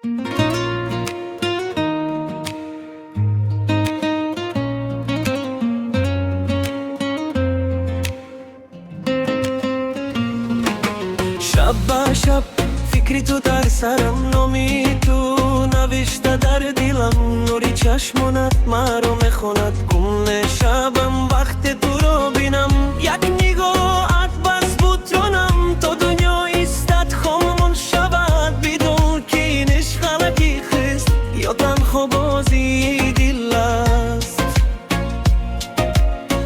شب به شب فکری تو در سرم، نامی تو نوشته در دلم، نوری چشمونت مرا میخوند. گم شبم وقت تو رو بینم، یک نگاهت بس بود رانم تا دنیا ایستد خاموش شود، بدون که این عشق خلقی خست یا تنها بازی دل است.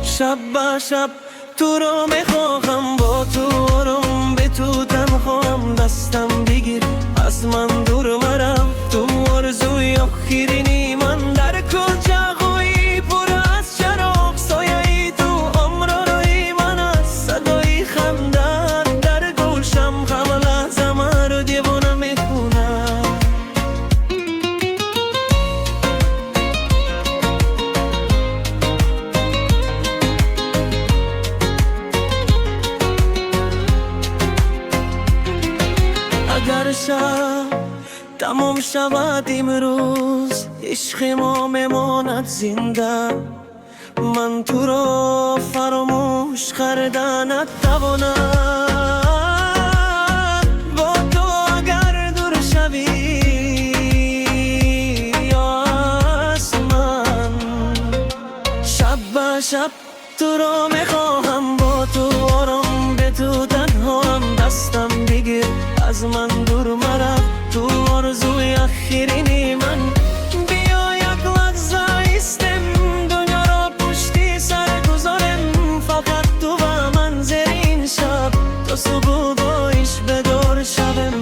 شب به شب تو رو میخواهم، با تو آرام به تو تنهام، دستم بگیر از من دور مرم، تو آرزوی آخرینی من. در کجایی پر از شراب، سایه تو عمرای من است، صدای خندت در گوشم همه لحظه من رو دیوانه میکنه. اگر شب تمام شود امروز، عشق ما میماند زنده، من تو را فراموش کردن نتوانم. با تو اگر دور شوی از من، شب به شب تو را میخواهم، با تو آرام به تو تنهام، دستم بگیر از من دور مرم، تو آرزوی آخرینی من. بیا یک لحظه ایستم، دنیا را پشتی سر گذارم، فقط تو و من زیر این شب، تا صبح بایش بدار شبم.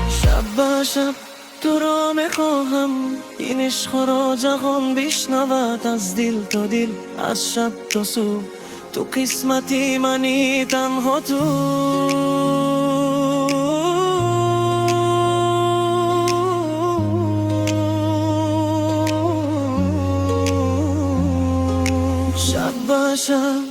شب به شب تو را میخواهم، این عشق را جهان بشنود، از دل تا دل، از شب تا صبح، تو قسمتی منی تنها تو. شب به شب